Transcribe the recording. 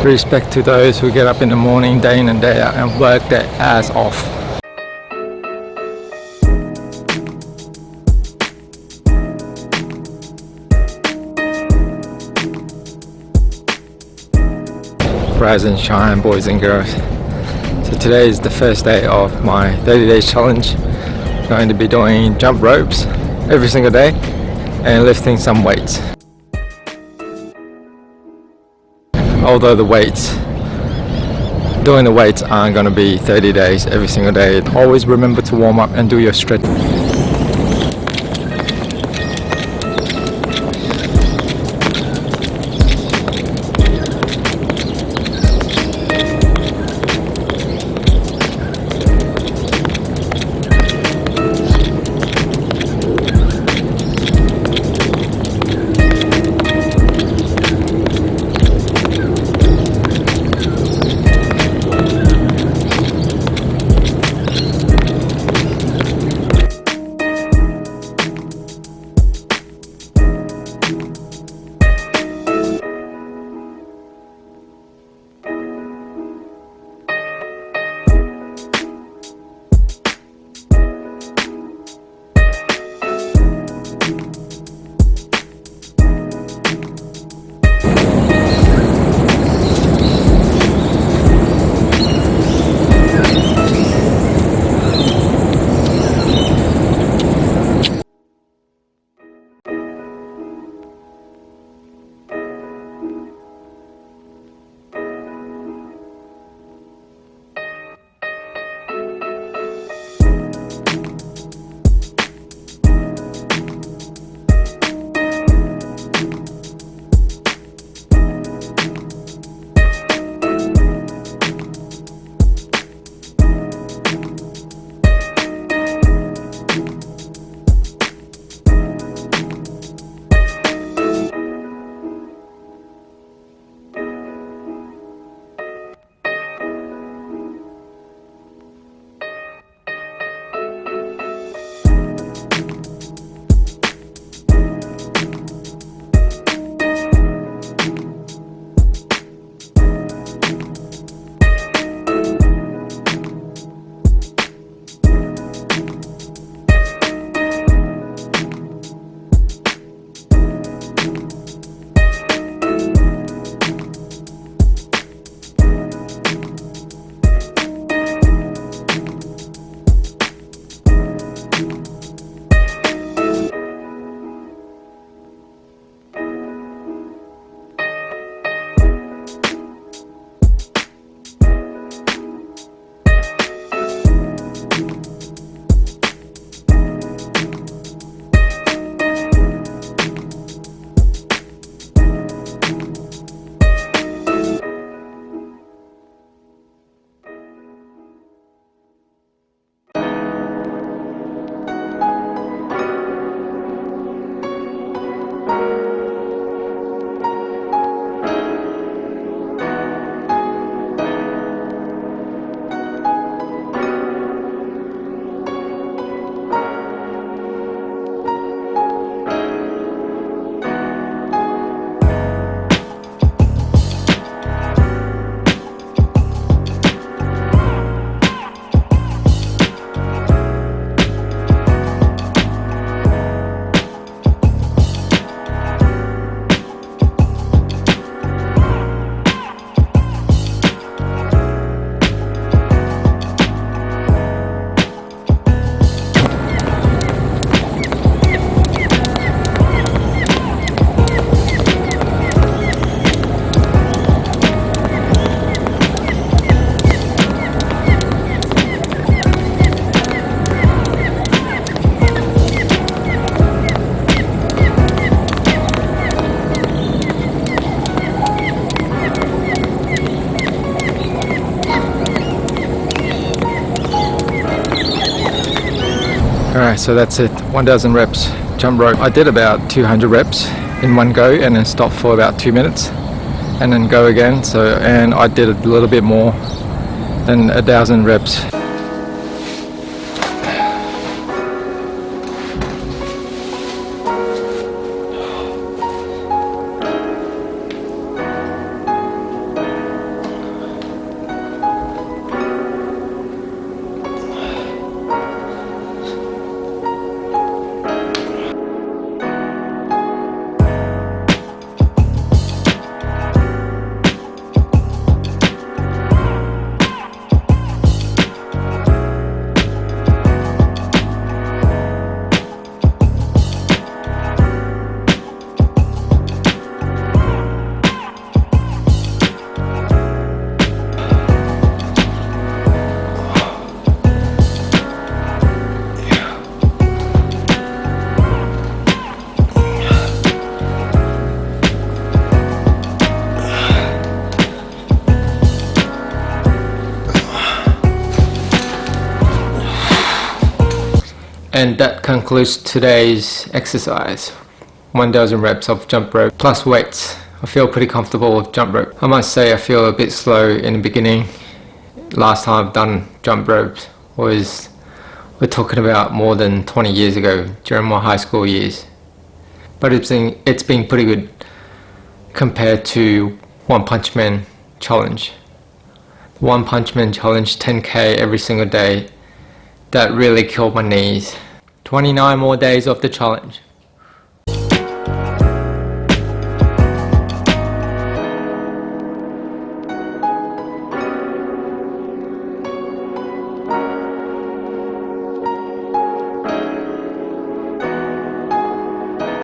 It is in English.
Respect to those who get up in the morning day in and day out and work their ass off. Rise and shine, boys and girls. So today is the first day of my 30 days challenge. Going to be doing jump ropes every single day and lifting some weights. Although doing the weights aren't going to be 30 days every single day. Always remember to warm up and do your stretch. Alright, so that's it. 1,000 reps jump rope. I did about 200 reps in one go and then stopped for about 2 minutes and then go again. And I did a little bit more than 1,000 reps. And that concludes today's exercise. 1,000 reps of jump rope plus weights. I feel pretty comfortable with jump rope. I must say I feel a bit slow in the beginning. Last time I've done jump ropes was, we're talking about more than 20 years ago, during my high school years. But it's been pretty good compared to One Punch Man challenge. The One Punch Man challenge, 10k every single day, that really killed my knees. 29 more days of the challenge.